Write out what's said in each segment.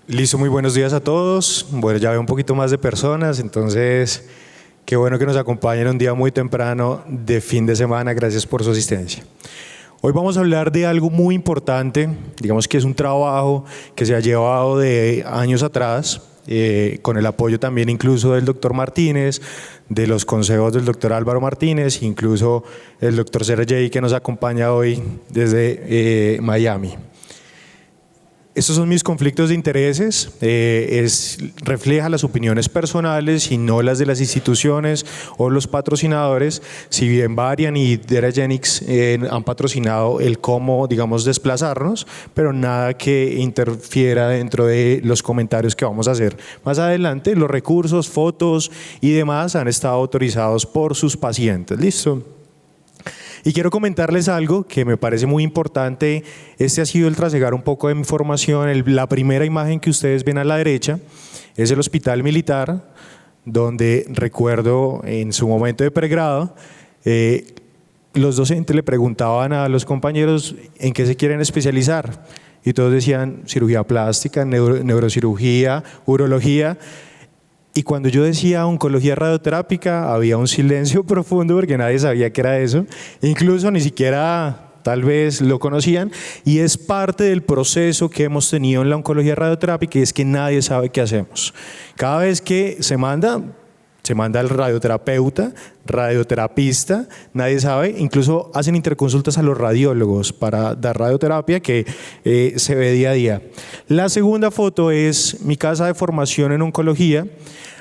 Listo, muy buenos días a todos. Bueno, ya veo un poquito más de personas, entonces qué bueno que nos acompañen un día muy temprano de fin de semana. Gracias por su asistencia. Hoy vamos a hablar de algo muy importante, digamos que es un trabajo que se ha llevado de años atrás, con el apoyo también incluso del doctor Martínez, de los consejos del doctor Álvaro Martínez, incluso el doctor Sergey que nos acompaña hoy desde Miami. Estos son mis conflictos de intereses, refleja las opiniones personales y no las de las instituciones o los patrocinadores, si bien Varian y Deragenics han patrocinado el cómo, digamos, desplazarnos, pero nada que interfiera dentro de los comentarios que vamos a hacer más adelante. Los recursos, fotos y demás han estado autorizados por sus pacientes. ¿Listo? Y quiero comentarles algo que me parece muy importante. Este ha sido el trasegar un poco de información. La primera imagen que ustedes ven a la derecha es el hospital militar, donde recuerdo en su momento de pregrado, los docentes le preguntaban a los compañeros en qué se quieren especializar. Y todos decían cirugía plástica, neurocirugía, urología. Y cuando yo decía oncología radioterápica, había un silencio profundo porque nadie sabía qué era eso. Incluso ni siquiera tal vez lo conocían. Y es parte del proceso que hemos tenido en la oncología radioterápica, y es que nadie sabe qué hacemos. Cada vez que se manda al radioterapeuta, radioterapista, nadie sabe. Incluso hacen interconsultas a los radiólogos para dar radioterapia, que se ve día a día. La segunda foto es mi casa de formación en oncología.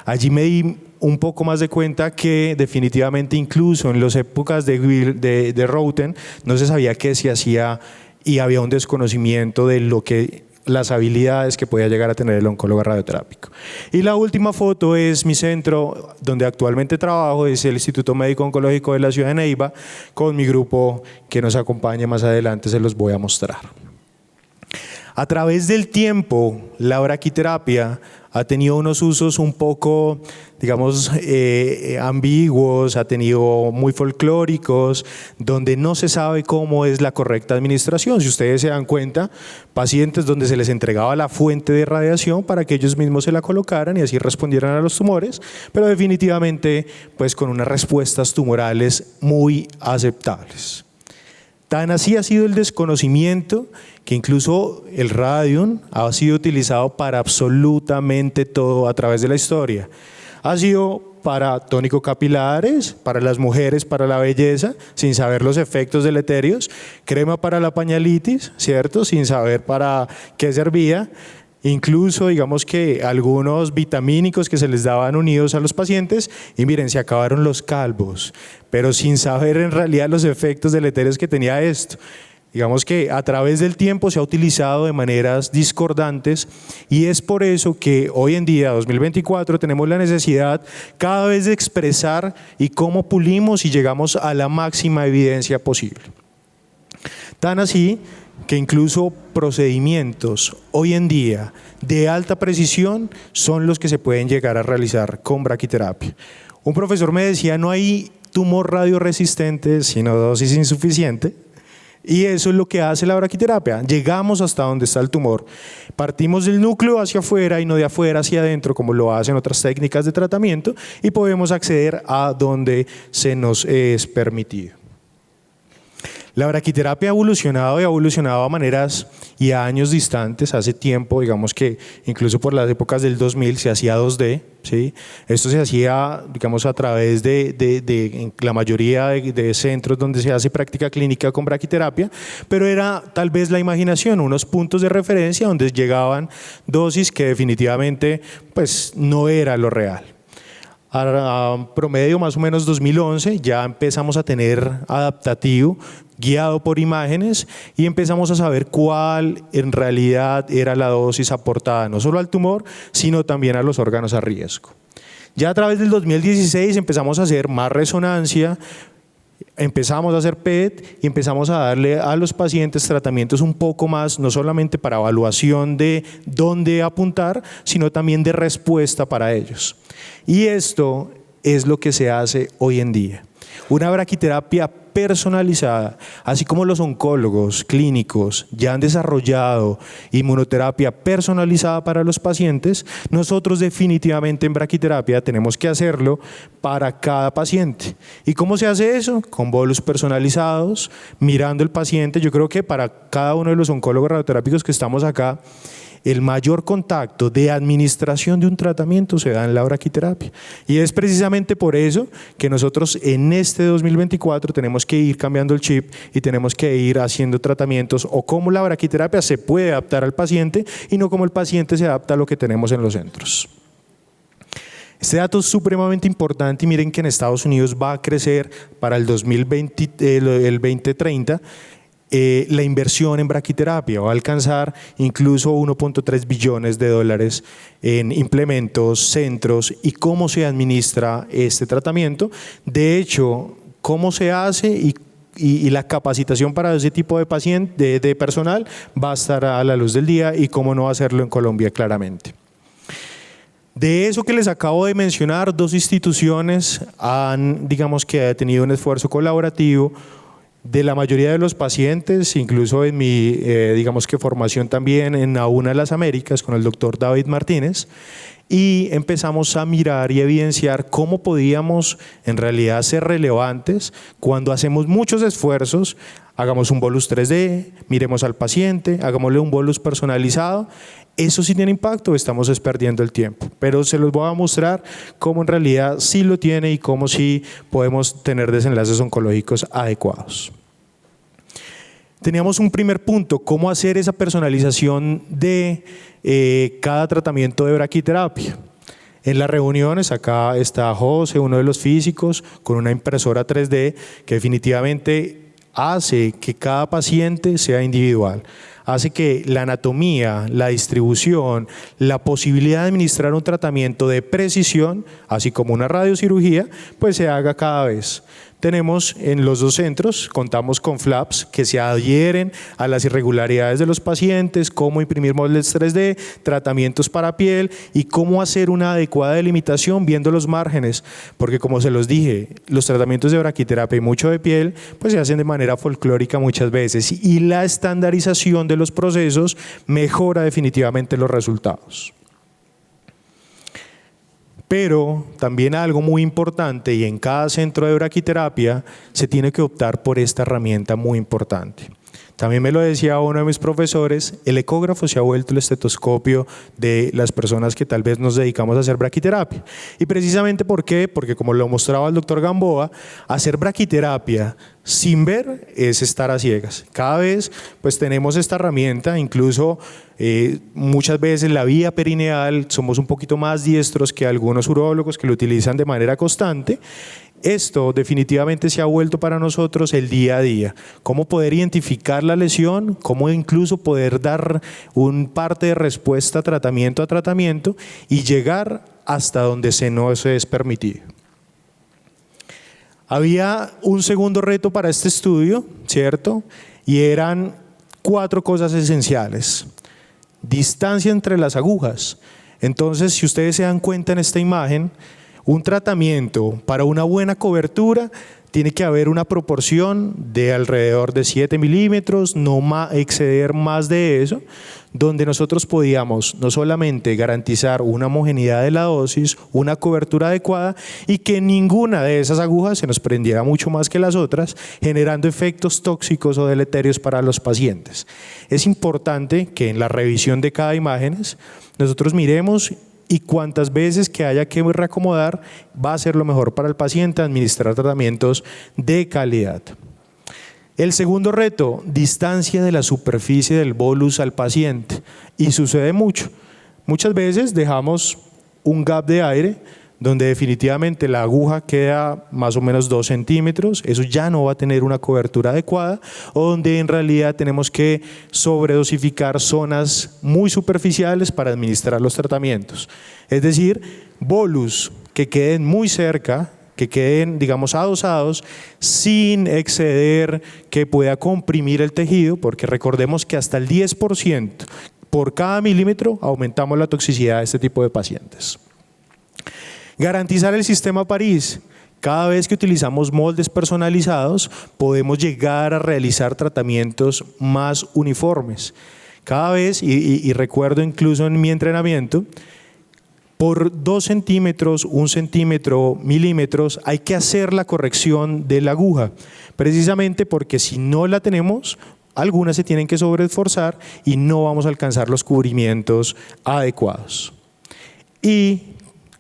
Allí me di un poco más de cuenta que definitivamente incluso en las épocas de Routen no se sabía qué se hacía y había un desconocimiento de lo que las habilidades que podía llegar a tener el oncólogo radioterápico. Y la última foto es mi centro donde actualmente trabajo, es el Instituto Médico Oncológico de la ciudad de Neiva, con mi grupo que nos acompaña más adelante, se los voy a mostrar. A través del tiempo, la braquiterapia ha tenido unos usos un poco, digamos, ambiguos, ha tenido muy folclóricos, donde no se sabe cómo es la correcta administración. Si ustedes se dan cuenta, pacientes donde se les entregaba la fuente de radiación para que ellos mismos se la colocaran y así respondieran a los tumores, pero definitivamente pues con unas respuestas tumorales muy aceptables. Tan así ha sido el desconocimiento que incluso el radium ha sido utilizado para absolutamente todo a través de la historia. Ha sido para tónico capilares, para las mujeres, para la belleza, sin saber los efectos deleterios, crema para la pañalitis, ¿cierto? Sin saber para qué servía. Incluso digamos que algunos vitamínicos que se les daban unidos a los pacientes, y miren, se acabaron los calvos, pero sin saber en realidad los efectos deleterios que tenía esto. Digamos que a través del tiempo se ha utilizado de maneras discordantes, y es por eso que hoy en día, 2024, tenemos la necesidad cada vez de expresar y cómo pulimos y llegamos a la máxima evidencia posible. Tan así que incluso procedimientos hoy en día de alta precisión son los que se pueden llegar a realizar con braquiterapia. Un profesor me decía, no hay tumor radioresistente, sino dosis insuficiente. Y eso es lo que hace la braquiterapia. Llegamos hasta donde está el tumor. Partimos del núcleo hacia afuera y no de afuera hacia adentro, como lo hacen otras técnicas de tratamiento, y podemos acceder a donde se nos es permitido. La braquiterapia ha evolucionado a maneras y a años distantes. Hace tiempo, digamos que incluso por las épocas del 2000 se hacía 2D, ¿sí? Esto se hacía, digamos, a través de la mayoría de centros donde se hace práctica clínica con braquiterapia, pero era tal vez la imaginación, unos puntos de referencia donde llegaban dosis que definitivamente pues, no era lo real. A promedio más o menos 2011 ya empezamos a tener adaptativo guiado por imágenes y empezamos a saber cuál en realidad era la dosis aportada no solo al tumor sino también a los órganos a riesgo. Ya a través del 2016 empezamos a hacer más resonancia, empezamos a hacer PET y empezamos a darle a los pacientes tratamientos un poco más, no solamente para evaluación de dónde apuntar, sino también de respuesta para ellos. Y esto es lo que se hace hoy en día. Una braquiterapia personalizada, así como los oncólogos clínicos ya han desarrollado inmunoterapia personalizada para los pacientes, nosotros definitivamente en braquiterapia tenemos que hacerlo para cada paciente. ¿Y cómo se hace eso? Con bolus personalizados, mirando el paciente. Yo creo que para cada uno de los oncólogos radioterápicos que estamos acá, el mayor contacto de administración de un tratamiento se da en la braquiterapia. Y es precisamente por eso que nosotros en este 2024 tenemos que ir cambiando el chip y tenemos que ir haciendo tratamientos o cómo la braquiterapia se puede adaptar al paciente y no como el paciente se adapta a lo que tenemos en los centros. Este dato es supremamente importante y miren que en Estados Unidos va a crecer para el 2030 la inversión en braquiterapia va a alcanzar incluso 1.3 billones de dólares en implementos, centros y cómo se administra este tratamiento. De hecho, cómo se hace y la capacitación para ese tipo de de personal va a estar a la luz del día y cómo no hacerlo en Colombia claramente. De eso que les acabo de mencionar, dos instituciones han, digamos que tenido un esfuerzo colaborativo de la mayoría de los pacientes, incluso en mi, digamos que formación también en la UNA de las Américas con el doctor David Martínez, y empezamos a mirar y evidenciar cómo podíamos en realidad ser relevantes cuando hacemos muchos esfuerzos. Hagamos un bolus 3D, miremos al paciente, hagámosle un bolus personalizado. Eso sí tiene impacto, estamos perdiendo el tiempo, pero se los voy a mostrar cómo en realidad sí lo tiene y cómo sí podemos tener desenlaces oncológicos adecuados. Teníamos un primer punto, cómo hacer esa personalización de cada tratamiento de braquiterapia. En las reuniones, acá está José, uno de los físicos, con una impresora 3D que definitivamente hace que cada paciente sea individual. Hace que la anatomía, la distribución, la posibilidad de administrar un tratamiento de precisión, así como una radiocirugía, pues se haga cada vez. Tenemos en los dos centros, contamos con flaps que se adhieren a las irregularidades de los pacientes, cómo imprimir moldes 3D, tratamientos para piel y cómo hacer una adecuada delimitación viendo los márgenes, porque como se los dije, los tratamientos de braquiterapia y mucho de piel pues se hacen de manera folclórica muchas veces y la estandarización de los procesos mejora definitivamente los resultados. Pero también algo muy importante, y en cada centro de braquiterapia se tiene que optar por esta herramienta muy importante. También me lo decía uno de mis profesores, el ecógrafo se ha vuelto el estetoscopio de las personas que tal vez nos dedicamos a hacer braquiterapia. Y precisamente ¿por qué? Porque como lo mostraba el doctor Gamboa, hacer braquiterapia sin ver es estar a ciegas. Cada vez pues tenemos esta herramienta, incluso muchas veces la vía perineal somos un poquito más diestros que algunos urólogos que lo utilizan de manera constante. Esto definitivamente se ha vuelto para nosotros el día a día. Cómo poder identificar la lesión, cómo incluso poder dar un parte de respuesta a tratamiento y llegar hasta donde no se es permitido. Había un segundo reto para este estudio, ¿cierto? Y eran 4 cosas esenciales. Distancia entre las agujas. Entonces, si ustedes se dan cuenta en esta imagen, un tratamiento para una buena cobertura tiene que haber una proporción de alrededor de 7 milímetros, no exceder más de eso, donde nosotros podíamos no solamente garantizar una homogeneidad de la dosis, una cobertura adecuada y que ninguna de esas agujas se nos prendiera mucho más que las otras, generando efectos tóxicos o deleterios para los pacientes. Es importante que en la revisión de cada imagen nosotros miremos y cuantas veces que haya que reacomodar va a ser lo mejor para el paciente administrar tratamientos de calidad. El segundo reto, distancia de la superficie del bolus al paciente. Y sucede mucho. Muchas veces dejamos un gap de aire donde definitivamente la aguja queda más o menos 2 centímetros, eso ya no va a tener una cobertura adecuada, o donde en realidad tenemos que sobredosificar zonas muy superficiales para administrar los tratamientos. Es decir, bolus que queden muy cerca, que queden, digamos, adosados, sin exceder que pueda comprimir el tejido, porque recordemos que hasta el 10% por cada milímetro aumentamos la toxicidad de este tipo de pacientes. Garantizar el sistema París, Cada vez que utilizamos moldes personalizados, podemos llegar a realizar tratamientos más uniformes. Cada vez, y recuerdo incluso en mi entrenamiento, por 2 centímetros, 1 centímetro, milímetros, hay que hacer la corrección de la aguja, precisamente porque si no la tenemos, algunas se tienen que sobreesforzar y no vamos a alcanzar los cubrimientos adecuados. Y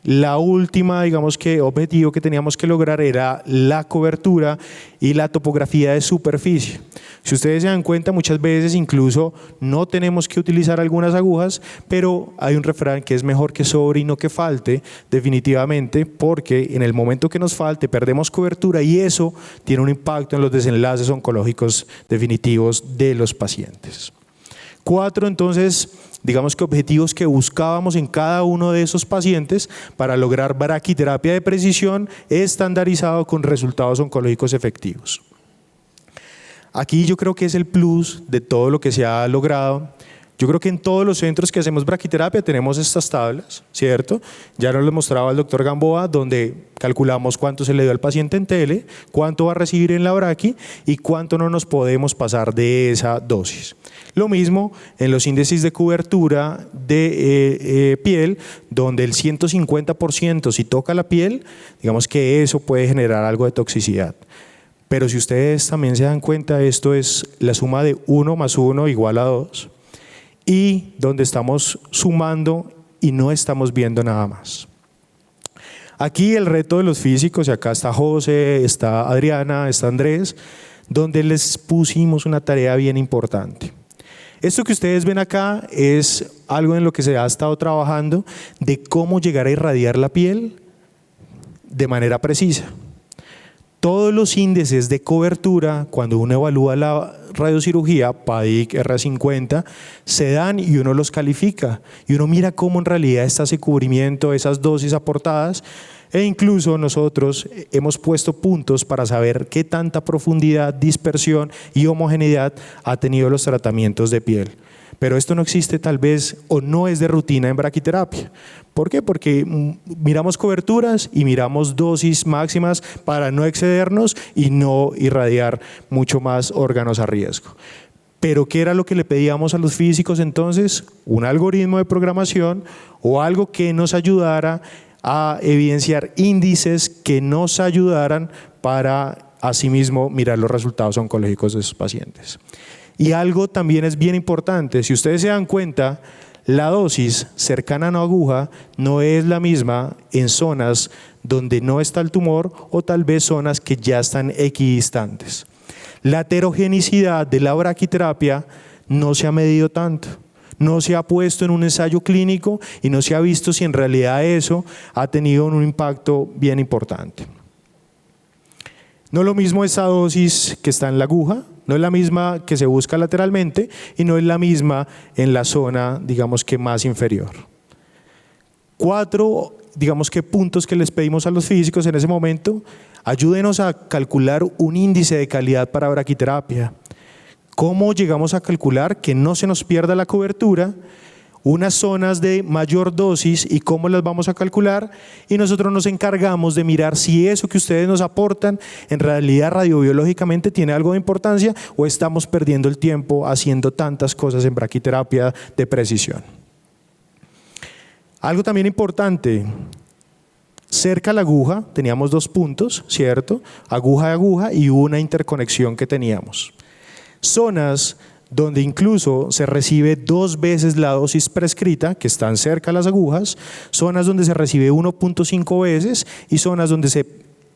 la última, digamos que objetivo que teníamos que lograr era la cobertura y la topografía de superficie. Si ustedes se dan cuenta, muchas veces incluso no tenemos que utilizar algunas agujas, pero hay un refrán que es mejor que sobre y no que falte, definitivamente, porque en el momento que nos falte perdemos cobertura y eso tiene un impacto en los desenlaces oncológicos definitivos de los pacientes. 4, entonces, digamos que objetivos que buscábamos en cada uno de esos pacientes para lograr braquiterapia de precisión estandarizado con resultados oncológicos efectivos. Aquí yo creo que es el plus de todo lo que se ha logrado. Yo creo que en todos los centros que hacemos braquiterapia tenemos estas tablas, ¿cierto? Ya nos lo mostraba el doctor Gamboa, donde calculamos cuánto se le dio al paciente en tele, cuánto va a recibir en la braqui y cuánto no nos podemos pasar de esa dosis. Lo mismo en los índices de cobertura de piel, donde el 150% si toca la piel, digamos que eso puede generar algo de toxicidad. Pero si ustedes también se dan cuenta, esto es la suma de 1 más 1 igual a 2. Y donde estamos sumando y no estamos viendo nada más. Aquí el reto de los físicos, y acá está José, está Adriana, está Andrés, donde les pusimos una tarea bien importante. Esto que ustedes ven acá es algo en lo que se ha estado trabajando de cómo llegar a irradiar la piel de manera precisa. Todos los índices de cobertura, cuando uno evalúa la radiocirugía, PADIC, R50, se dan y uno los califica. Y uno mira cómo en realidad está ese cubrimiento, esas dosis aportadas. E incluso nosotros hemos puesto puntos para saber qué tanta profundidad, dispersión y homogeneidad ha tenido los tratamientos de piel. Pero esto no existe tal vez o no es de rutina en braquiterapia. ¿Por qué? Porque miramos coberturas y miramos dosis máximas para no excedernos y no irradiar mucho más órganos a riesgo. Pero ¿qué era lo que le pedíamos a los físicos entonces? Un algoritmo de programación o algo que nos ayudara a evidenciar índices que nos ayudaran para asimismo mirar los resultados oncológicos de esos pacientes. Y algo también es bien importante, si ustedes se dan cuenta, la dosis cercana a una aguja no es la misma en zonas donde no está el tumor o tal vez zonas que ya están equidistantes. La heterogeneidad de la braquiterapia no se ha medido tanto, no se ha puesto en un ensayo clínico y no se ha visto si en realidad eso ha tenido un impacto bien importante. No es lo mismo esa dosis que está en la aguja, no es la misma que se busca lateralmente y no es la misma en la zona, digamos que más inferior. 4, digamos que puntos que les pedimos a los físicos en ese momento: ayúdenos a calcular un índice de calidad para braquiterapia. ¿Cómo llegamos a calcular que no se nos pierda la cobertura? Unas zonas de mayor dosis y cómo las vamos a calcular, y nosotros nos encargamos de mirar si eso que ustedes nos aportan en realidad radiobiológicamente tiene algo de importancia o estamos perdiendo el tiempo haciendo tantas cosas en braquiterapia de precisión. Algo también importante, cerca a la aguja teníamos 2 puntos, ¿cierto? Aguja a aguja y una interconexión que teníamos. Zonas donde incluso se recibe 2 veces la dosis prescrita, que están cerca a las agujas, zonas donde se recibe 1.5 veces y zonas donde se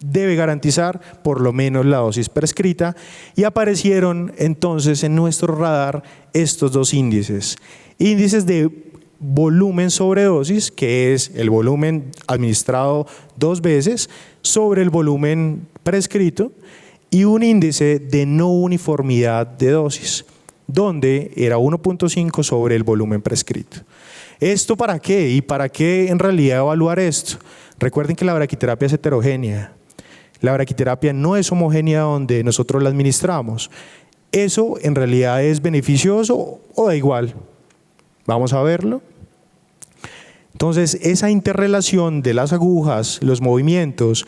debe garantizar por lo menos la dosis prescrita, y aparecieron entonces en nuestro radar estos 2 índices. Índices de volumen sobre dosis, que es el volumen administrado 2 veces sobre el volumen prescrito, y un índice de no uniformidad de dosis, donde era 1.5 sobre el volumen prescrito. ¿Esto para qué? ¿Y para qué en realidad evaluar esto? Recuerden que la braquiterapia es heterogénea. La braquiterapia no es homogénea donde nosotros la administramos. ¿Eso en realidad es beneficioso o da igual? Vamos a verlo. Entonces, esa interrelación de las agujas, los movimientos,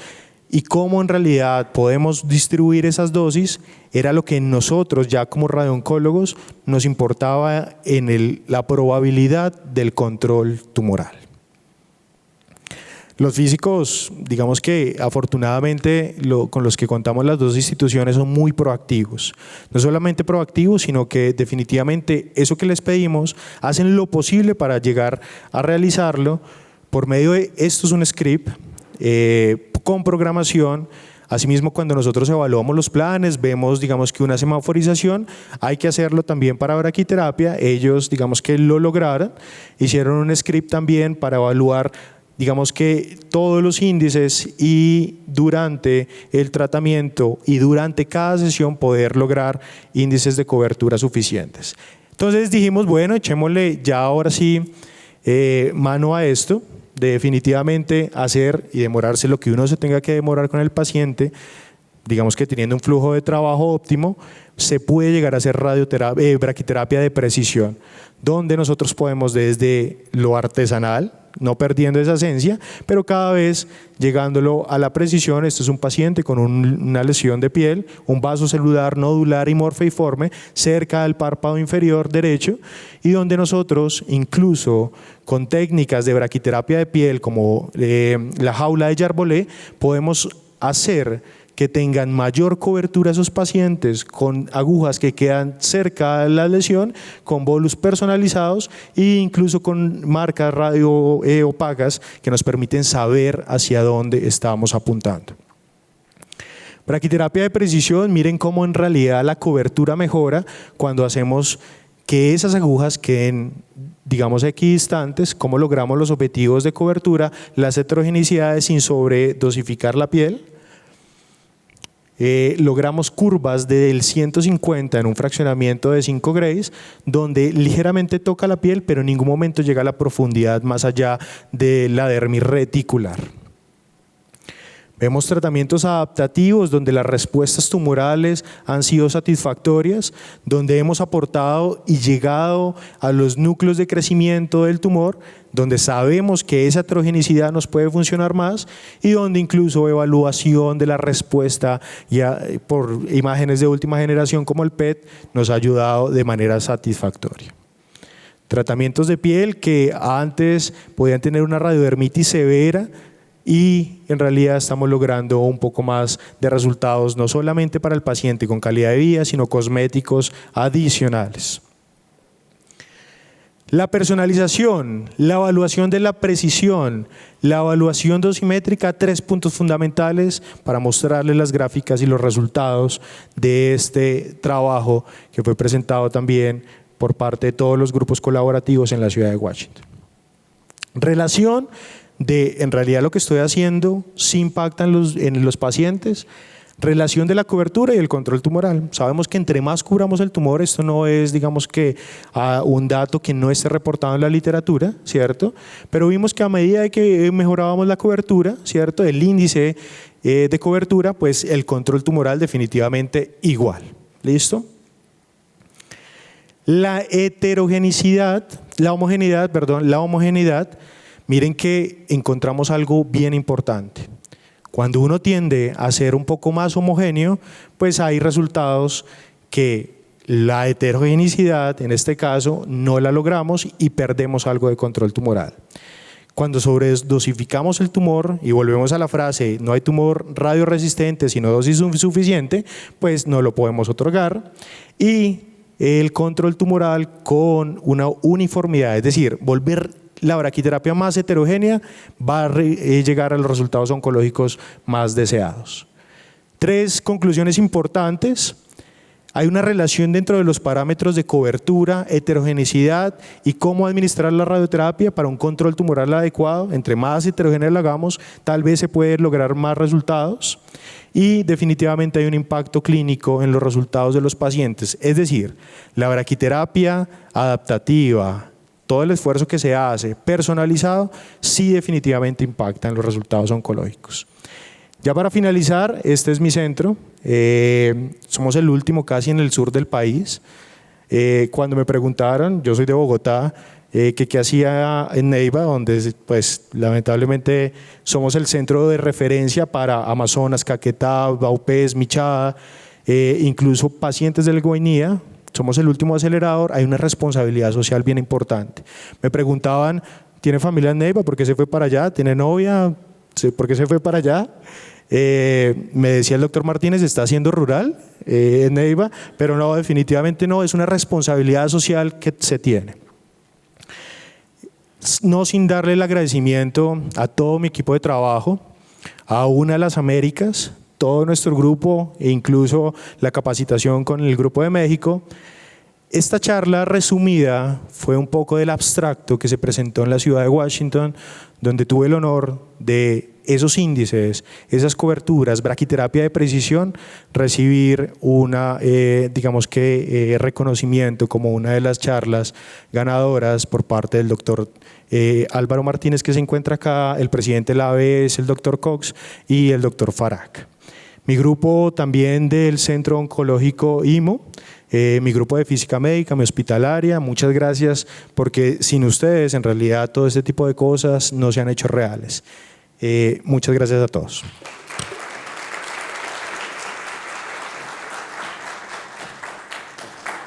y cómo en realidad podemos distribuir esas dosis era lo que nosotros ya como radiooncólogos nos importaba en la probabilidad del control tumoral. Los físicos, digamos que afortunadamente con los que contamos las dos instituciones son muy proactivos. No solamente proactivos, sino que definitivamente eso que les pedimos hacen lo posible para llegar a realizarlo por medio de, esto es un script con programación. Asimismo, cuando nosotros evaluamos los planes, vemos, digamos, que una semaforización, hay que hacerlo también para braquiterapia. Ellos, digamos, que lo lograron, hicieron un script también para evaluar, digamos, que todos los índices y durante el tratamiento y durante cada sesión poder lograr índices de cobertura suficientes. Entonces dijimos, bueno, echémosle ya ahora sí mano a esto, de definitivamente hacer y demorarse lo que uno se tenga que demorar con el paciente, digamos que teniendo un flujo de trabajo óptimo, se puede llegar a hacer braquiterapia de precisión, donde nosotros podemos desde lo artesanal, no perdiendo esa esencia, pero cada vez llegándolo a la precisión. Este es un paciente con una lesión de piel, un vaso celular nodular y morfeiforme cerca del párpado inferior derecho, y donde nosotros, incluso con técnicas de braquiterapia de piel como la jaula de Yarbolé, podemos hacer que tengan mayor cobertura esos pacientes con agujas que quedan cerca de la lesión, con bolus personalizados e incluso con marcas radio opacas que nos permiten saber hacia dónde estamos apuntando. Braquiterapia de precisión, miren cómo en realidad la cobertura mejora cuando hacemos que esas agujas queden, digamos, equidistantes, cómo logramos los objetivos de cobertura, las heterogeneidades sin sobredosificar la piel. Logramos curvas del 150 en un fraccionamiento de 5 grays, donde ligeramente toca la piel, pero en ningún momento llega a la profundidad más allá de la dermis reticular. Vemos tratamientos adaptativos donde las respuestas tumorales han sido satisfactorias, donde hemos aportado y llegado a los núcleos de crecimiento del tumor, donde sabemos que esa heterogenicidad nos puede funcionar más y donde incluso evaluación de la respuesta ya por imágenes de última generación como el PET nos ha ayudado de manera satisfactoria. Tratamientos de piel que antes podían tener una radiodermitis severa, y en realidad estamos logrando un poco más de resultados, no solamente para el paciente con calidad de vida, sino cosméticos adicionales. La personalización, la evaluación de la precisión, la evaluación dosimétrica, 3 puntos fundamentales para mostrarles las gráficas y los resultados de este trabajo que fue presentado también por parte de todos los grupos colaborativos en la ciudad de Washington. Relación de, en realidad lo que estoy haciendo sí impacta en los pacientes, relación de la cobertura y el control tumoral. Sabemos que entre más cubramos el tumor, esto no es, digamos que un dato que no esté reportado en la literatura, ¿cierto? Pero vimos que a medida de que mejorábamos la cobertura, ¿cierto? El índice de cobertura, pues el control tumoral definitivamente igual. ¿Listo? La heterogeneidad, la homogeneidad, miren que encontramos algo bien importante. Cuando uno tiende a ser un poco más homogéneo, pues hay resultados que la heterogeneidad, en este caso, no la logramos y perdemos algo de control tumoral. Cuando sobredosificamos el tumor y volvemos a la frase, no hay tumor radioresistente sino dosis suficiente, pues no lo podemos otorgar. Y el control tumoral con una uniformidad, es decir, volver la braquiterapia más heterogénea va a llegar a los resultados oncológicos más deseados. 3 conclusiones importantes. Hay una relación dentro de los parámetros de cobertura, heterogeneidad y cómo administrar la radioterapia para un control tumoral adecuado. Entre más heterogénea lo hagamos, tal vez se puede lograr más resultados. Y definitivamente hay un impacto clínico en los resultados de los pacientes. Es decir, la braquiterapia adaptativa, todo el esfuerzo que se hace personalizado, sí definitivamente impacta en los resultados oncológicos. Ya para finalizar, este es mi centro. Somos el último casi en el sur del país. Cuando me preguntaron, yo soy de Bogotá, que hacía en Neiva, donde pues lamentablemente somos el centro de referencia para Amazonas, Caquetá, Vaupés, Michada, incluso pacientes del Guainía. Somos el último acelerador, hay una responsabilidad social bien importante. Me preguntaban, ¿tiene familia en Neiva? ¿Por qué se fue para allá? ¿Tiene novia? ¿Por qué se fue para allá? Me decía el doctor Martínez, está haciendo rural en Neiva, pero no, definitivamente no, es una responsabilidad social que se tiene. No sin darle el agradecimiento a todo mi equipo de trabajo, a UNA de las Américas, todo nuestro grupo e incluso la capacitación con el Grupo de México. Esta charla resumida fue un poco del abstracto que se presentó en la ciudad de Washington, donde tuve el honor de esos índices, esas coberturas, braquiterapia de precisión, recibir una, reconocimiento como una de las charlas ganadoras por parte del doctor Álvaro Martínez, que se encuentra acá, el presidente de la ABS, el doctor Cox y el doctor Farag. Mi grupo también del Centro Oncológico IMO, mi grupo de física médica, mi hospitalaria, muchas gracias, porque sin ustedes en realidad todo este tipo de cosas no se han hecho reales. Muchas gracias a todos.